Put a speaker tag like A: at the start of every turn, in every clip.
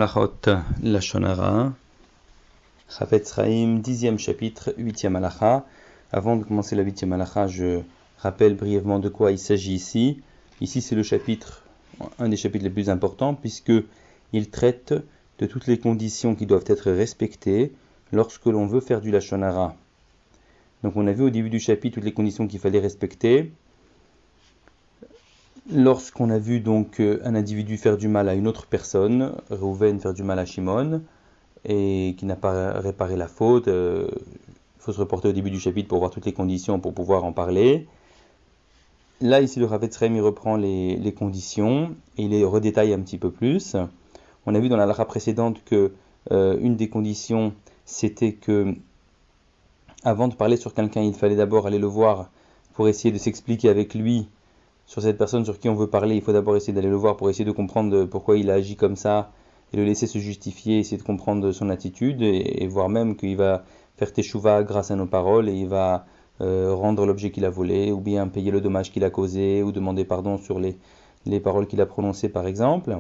A: Halachot Lashon Hara, Chafetz Chaim, 10e chapitre, 8e halacha. Avant de commencer la 8e halacha, je rappelle brièvement de quoi il s'agit ici. Ici, c'est le chapitre, un des chapitres les plus importants, puisqu'il traite de toutes les conditions qui doivent être respectées lorsque l'on veut faire du Lashon Hara. Donc, on a vu au début du chapitre toutes les conditions qu'il fallait respecter. Lorsqu'on a vu donc un individu faire du mal à une autre personne, Reuven faire du mal à Shimon, et qui n'a pas réparé la faute, il faut se reporter au début du chapitre pour voir toutes les conditions pour pouvoir en parler. Là, ici, le Chafetz Chaim, il reprend les conditions et il les redétaille un petit peu plus. On a vu dans la halakha précédente que une des conditions, c'était que avant de parler sur quelqu'un, il fallait d'abord aller le voir pour essayer de s'expliquer avec lui sur cette personne sur qui on veut parler. Il faut d'abord essayer d'aller le voir pour essayer de comprendre pourquoi il a agi comme ça et le laisser se justifier, essayer de comprendre son attitude et voir même qu'il va faire teshuva grâce à nos paroles et il va rendre l'objet qu'il a volé ou bien payer le dommage qu'il a causé ou demander pardon sur les paroles qu'il a prononcées par exemple.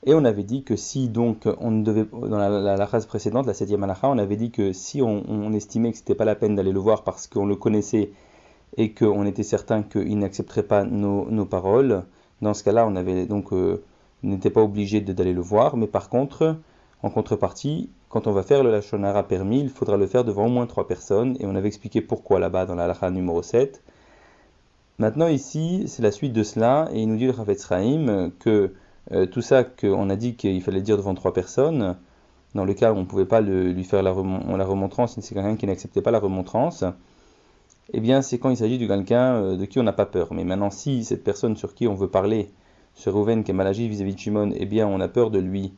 A: Et on avait dit que si donc on devait, dans la phrase précédente, la 7e halakha, on avait dit que si on estimait que c'était pas la peine d'aller le voir parce qu'on le connaissait et qu'on était certain qu'il n'accepterait pas nos paroles, dans ce cas-là, on avait donc n'était pas obligé d'aller le voir, mais par contre, en contrepartie, quand on va faire le Lashon Hara permis, il faudra le faire devant au moins 3 personnes, et on avait expliqué pourquoi là-bas dans la halakha numéro 7. Maintenant ici, c'est la suite de cela, et il nous dit le Chafetz Chaim que tout ça qu'on a dit qu'il fallait dire devant 3 personnes, dans le cas où on ne pouvait pas lui faire la remontrance, c'est quelqu'un qui n'acceptait pas la remontrance, eh bien c'est quand il s'agit de quelqu'un de qui on n'a pas peur. Mais maintenant, si cette personne sur qui on veut parler, ce Reuven qui est mal agi vis-à-vis de Shimon, eh bien on a peur de lui,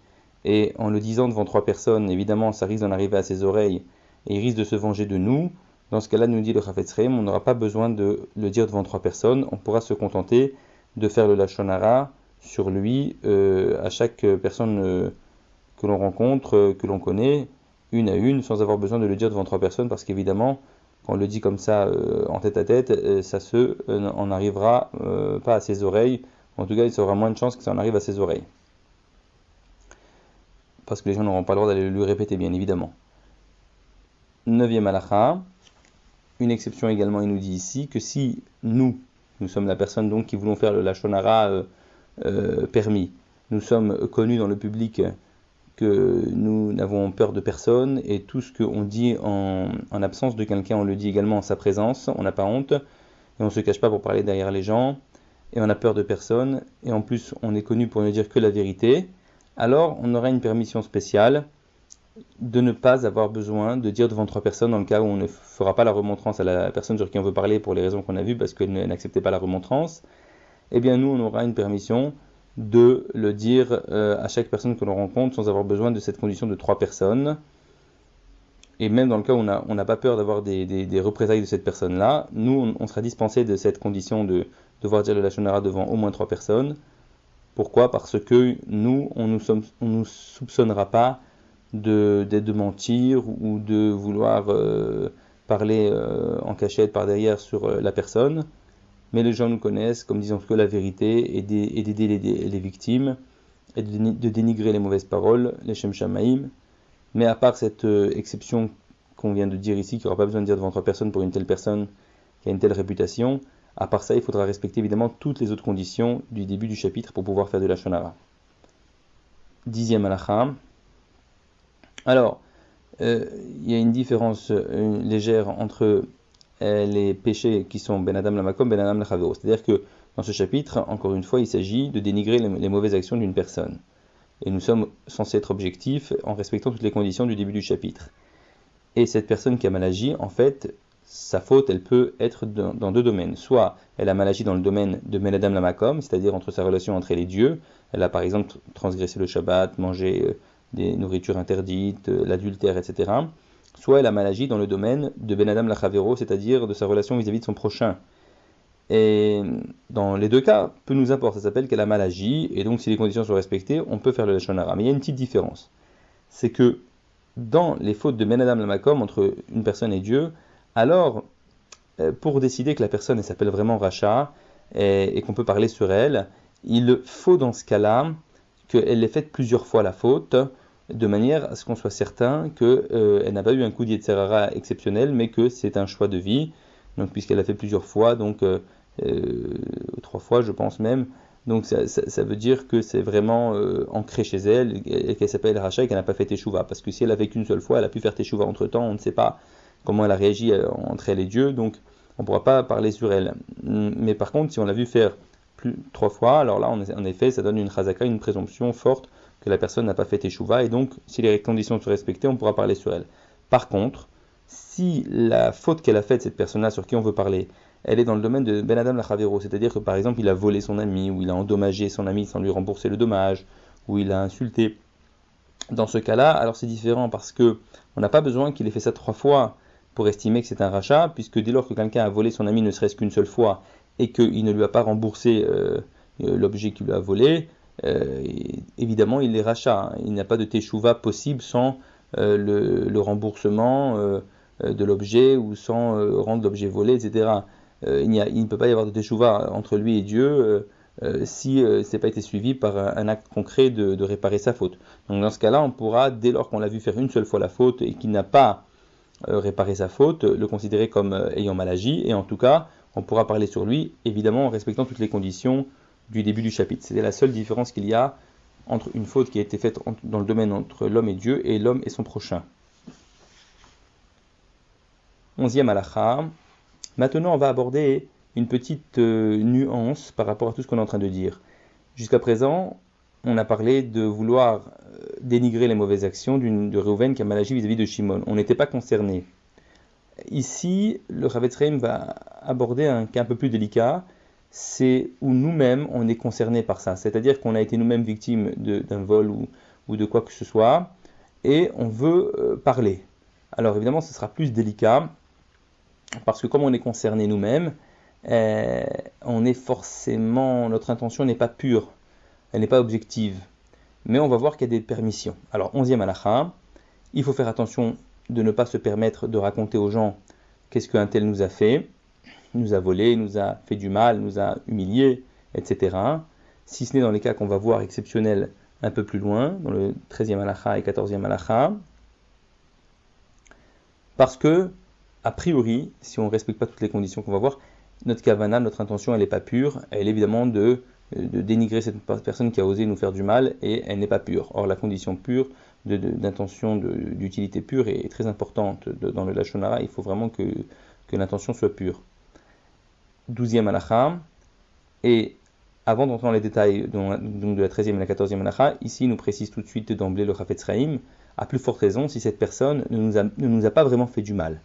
A: et en le disant devant 3 personnes, évidemment ça risque d'en arriver à ses oreilles, et il risque de se venger de nous, dans ce cas-là, nous dit le Chafetz Chaim, on n'aura pas besoin de le dire devant 3 personnes, on pourra se contenter de faire le Lashon Hara sur lui, à chaque personne que l'on rencontre, que l'on connaît, une à une, sans avoir besoin de le dire devant 3 personnes, parce qu'évidemment, quand on le dit comme ça en tête à tête, ça en arrivera pas à ses oreilles. En tout cas, il aura moins de chances que ça en arrive à ses oreilles. Parce que les gens n'auront pas le droit d'aller lui répéter, bien évidemment. 9e halakha. Une exception également, il nous dit ici que si nous sommes la personne donc qui voulons faire le Lashon Hara permis, nous sommes connus dans le public que nous n'avons peur de personne et tout ce qu'on dit en absence de quelqu'un, on le dit également en sa présence, on n'a pas honte et on ne se cache pas pour parler derrière les gens et on n'a peur de personne et en plus on est connu pour ne dire que la vérité, alors on aura une permission spéciale de ne pas avoir besoin de dire devant 3 personnes dans le cas où on ne fera pas la remontrance à la personne sur qui on veut parler pour les raisons qu'on a vues parce qu'elle n'acceptait pas la remontrance. Eh bien nous on aura une permission de le dire à chaque personne que l'on rencontre sans avoir besoin de cette condition de 3 personnes. Et même dans le cas où on n'a pas peur d'avoir des représailles de cette personne-là, nous on sera dispensé de cette condition de devoir dire le Lashon Hara devant au moins 3 personnes. Pourquoi ? Parce que nous, on nous soupçonnera pas de mentir ou de vouloir parler en cachette par derrière sur la personne. Mais les gens nous connaissent comme disant que la vérité et d'aider les victimes et de dénigrer les mauvaises paroles, les Shem Shamaim. Mais à part cette exception qu'on vient de dire ici, qu'il n'y aura pas besoin de dire devant 3 personnes pour une telle personne qui a une telle réputation, à part ça, il faudra respecter évidemment toutes les autres conditions du début du chapitre pour pouvoir faire de Lashon Hara. 10e halakha. Alors, il y a une différence légère entre les péchés qui sont Ben Adam Lamakom, Ben Adam Lachavero. C'est-à-dire que dans ce chapitre, encore une fois, il s'agit de dénigrer les mauvaises actions d'une personne. Et nous sommes censés être objectifs en respectant toutes les conditions du début du chapitre. Et cette personne qui a mal agi, en fait, sa faute, elle peut être dans 2 domaines. Soit elle a mal agi dans le domaine de Ben Adam Lamakom, c'est-à-dire entre sa relation entre elle et Dieu. Elle a par exemple transgressé le Shabbat, mangé des nourritures interdites, l'adultère, etc. Soit elle a mal agi dans le domaine de Ben Adam Lachavero, c'est-à-dire de sa relation vis-à-vis de son prochain. Et dans les 2 cas, peu nous importe, ça s'appelle qu'elle a mal agi, et donc si les conditions sont respectées, on peut faire le Lashon Hara. Mais il y a une petite différence, c'est que dans les fautes de Ben Adam Lamakom entre une personne et Dieu, alors pour décider que la personne elle s'appelle vraiment Racha et qu'on peut parler sur elle, il faut dans ce cas-là qu'elle l'ait faite plusieurs fois la faute, de manière à ce qu'on soit certain qu'elle n'a pas eu un coup d'Yetzer Hara exceptionnel, mais que c'est un choix de vie. Donc puisqu'elle l'a fait plusieurs fois, donc 3 fois je pense même, donc ça veut dire que c'est vraiment ancré chez elle et qu'elle s'appelle Racha et qu'elle n'a pas fait Teshuvah. Parce que si elle a fait qu'une seule fois, elle a pu faire Teshuvah entre temps, on ne sait pas comment elle a réagi entre elle et Dieu, donc on ne pourra pas parler sur elle. Mais par contre, si on l'a vu faire 3 fois, alors là en effet ça donne une chazaka, une présomption forte que la personne n'a pas fait Teshuvah, et donc si les conditions sont respectées, on pourra parler sur elle. Par contre, si la faute qu'elle a faite, cette personne-là sur qui on veut parler, elle est dans le domaine de Ben Adam Lachavero, c'est-à-dire que par exemple il a volé son ami, ou il a endommagé son ami sans lui rembourser le dommage, ou il a insulté. Dans ce cas-là, alors c'est différent parce que on n'a pas besoin qu'il ait fait ça 3 fois pour estimer que c'est un rachat, puisque dès lors que quelqu'un a volé son ami ne serait-ce qu'une seule fois et qu'il ne lui a pas remboursé l'objet qu'il lui a volé, évidemment il est rachat. Hein. Il n'y a pas de teshuva possible sans le remboursement de l'objet ou sans rendre l'objet volé, etc. Il ne peut pas y avoir de teshuva entre lui et Dieu si ce n'est pas été suivi par un acte concret de réparer sa faute. Donc dans ce cas-là, on pourra, dès lors qu'on l'a vu faire une seule fois la faute et qu'il n'a pas réparé sa faute, le considérer comme ayant mal agi, et en tout cas, on pourra parler sur lui, évidemment en respectant toutes les conditions du début du chapitre. C'est la seule différence qu'il y a entre une faute qui a été faite dans le domaine entre l'homme et Dieu et l'homme et son prochain. 11e halakha. Maintenant, on va aborder une petite nuance par rapport à tout ce qu'on est en train de dire. Jusqu'à présent, on a parlé de vouloir dénigrer les mauvaises actions de Reuven qui a mal agi vis-à-vis de Shimon. On n'était pas concerné. Ici, le Chavetz Chaim va aborder un cas un peu plus délicat, c'est où nous-mêmes on est concernés par ça. C'est-à-dire qu'on a été nous-mêmes victimes d'un vol ou de quoi que ce soit, et on veut parler. Alors évidemment, ce sera plus délicat, parce que comme on est concerné nous-mêmes, on est forcément, notre intention n'est pas pure, elle n'est pas objective. Mais on va voir qu'il y a des permissions. Alors, 11e halakha, il faut faire attention de ne pas se permettre de raconter aux gens qu'est-ce qu'un tel nous a fait, nous a volé, nous a fait du mal, nous a humiliés, etc. Si ce n'est dans les cas qu'on va voir exceptionnels un peu plus loin, dans le 13e halakha et 14e halakha. Parce que, a priori, si on ne respecte pas toutes les conditions qu'on va voir, notre kavana, notre intention, elle n'est pas pure, elle est évidemment de dénigrer cette personne qui a osé nous faire du mal, et elle n'est pas pure. Or, la condition pure, d'intention, d'utilité pure est très importante dans le Lashon Hara. Il faut vraiment que l'intention soit pure. 12e halakha, et avant d'entrer dans les détails donc de la 13e et la 14e halakha, ici il nous précise tout de suite d'emblée le Chavetz Chaim, à plus forte raison si cette personne ne nous a pas vraiment fait du mal,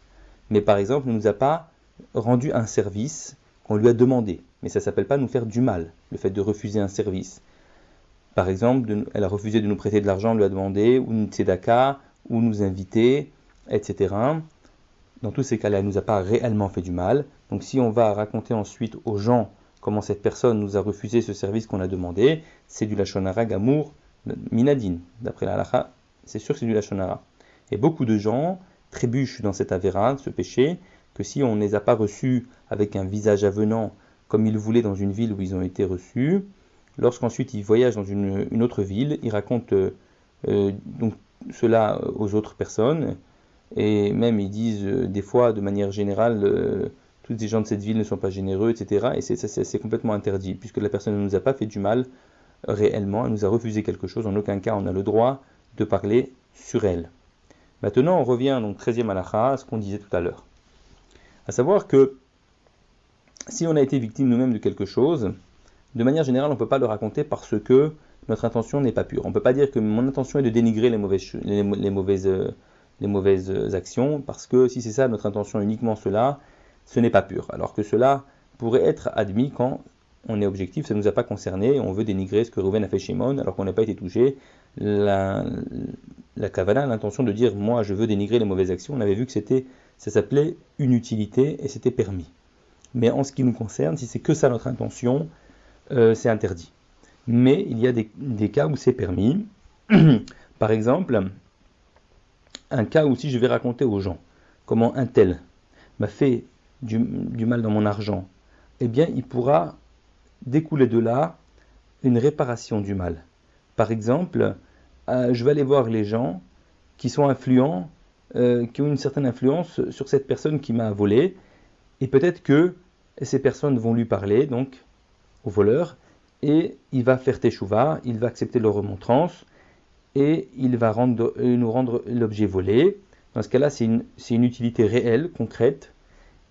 A: mais par exemple ne nous a pas rendu un service qu'on lui a demandé. Mais ça ne s'appelle pas nous faire du mal, le fait de refuser un service. Par exemple, elle a refusé de nous prêter de l'argent, on lui a demandé, ou une tzedaka, ou nous inviter, etc. Dans tous ces cas-là, elle ne nous a pas réellement fait du mal. Donc si on va raconter ensuite aux gens comment cette personne nous a refusé ce service qu'on a demandé, c'est du Lashon Hara Gamour Minadin. D'après la halakha, c'est sûr que c'est du Lashon Hara. Et beaucoup de gens trébuchent dans cette avéra, ce péché, que si on ne les a pas reçus avec un visage avenant, comme ils voulaient dans une ville où ils ont été reçus, lorsqu'ensuite ils voyagent dans une autre ville, ils racontent donc cela aux autres personnes, et même ils disent des fois de manière générale tous les gens de cette ville ne sont pas généreux, etc. Et c'est complètement interdit, puisque la personne ne nous a pas fait du mal réellement, elle nous a refusé quelque chose, en aucun cas on a le droit de parler sur elle. Maintenant on revient donc 13e halakha à ce qu'on disait tout à l'heure. À savoir que si on a été victime nous-mêmes de quelque chose, de manière générale, on ne peut pas le raconter parce que notre intention n'est pas pure. On ne peut pas dire que mon intention est de dénigrer les mauvaises actions, parce que si c'est ça notre intention, uniquement cela, ce n'est pas pur. Alors que cela pourrait être admis quand on est objectif, ça ne nous a pas concerné, et on veut dénigrer ce que Reuven a fait chez Shimon, alors qu'on n'a pas été touché. La kavana a l'intention de dire, moi je veux dénigrer les mauvaises actions. On avait vu que ça s'appelait une utilité et c'était permis. Mais en ce qui nous concerne, si c'est que ça notre intention, c'est interdit. Mais il y a des cas où c'est permis. Par exemple, un cas où si je vais raconter aux gens comment un tel m'a fait du mal dans mon argent, eh bien il pourra découler de là une réparation du mal. Par exemple, je vais aller voir les gens qui sont influents, qui ont une certaine influence sur cette personne qui m'a volé, et peut-être que ces personnes vont lui parler, donc au voleur, et il va faire teshuva, il va accepter leur remontrance, et il va nous rendre l'objet volé. Dans ce cas-là, c'est une utilité réelle, concrète,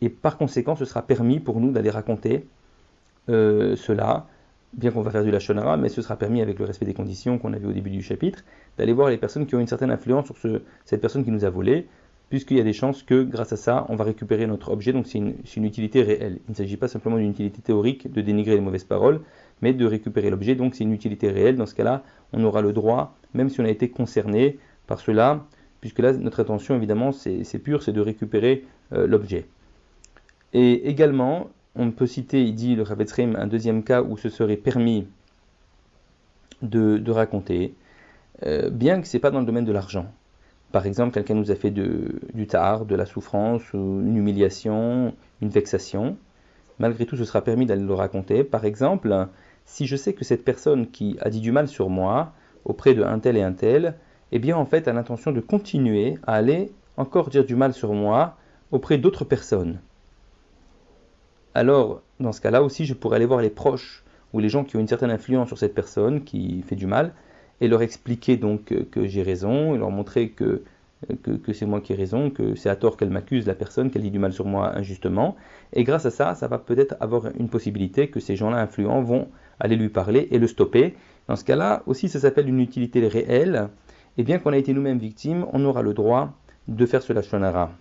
A: et par conséquent, ce sera permis pour nous d'aller raconter cela, bien qu'on va faire du lashon hara, mais ce sera permis avec le respect des conditions qu'on a vu au début du chapitre, d'aller voir les personnes qui ont une certaine influence sur cette personne qui nous a volé, puisqu'il y a des chances que grâce à ça, on va récupérer notre objet, donc c'est une utilité réelle. Il ne s'agit pas simplement d'une utilité théorique de dénigrer les mauvaises paroles, mais de récupérer l'objet, donc c'est une utilité réelle. Dans ce cas-là, on aura le droit, même si on a été concerné par cela, puisque là, notre intention, évidemment, c'est pur, c'est de récupérer l'objet. Et également, on peut citer, il dit le Rav Etzraim, un deuxième cas où ce serait permis de raconter, bien que ce n'est pas dans le domaine de l'argent. Par exemple, quelqu'un nous a fait du ta'ar, de la souffrance, ou une humiliation, une vexation. Malgré tout, ce sera permis d'aller le raconter. Par exemple, si je sais que cette personne qui a dit du mal sur moi, auprès de un tel et un tel, eh bien en fait a l'intention de continuer à aller encore dire du mal sur moi auprès d'autres personnes. Alors, dans ce cas-là aussi, je pourrais aller voir les proches ou les gens qui ont une certaine influence sur cette personne qui fait du mal et leur expliquer donc que j'ai raison et leur montrer que c'est moi qui ai raison, que c'est à tort qu'elle m'accuse, la personne, qu'elle dit du mal sur moi injustement. Et grâce à ça, ça va peut-être avoir une possibilité que ces gens-là influents vont aller lui parler et le stopper. Dans ce cas-là, aussi, ça s'appelle une utilité réelle. Et bien qu'on a été nous-mêmes victimes, on aura le droit de faire ce lashon hara.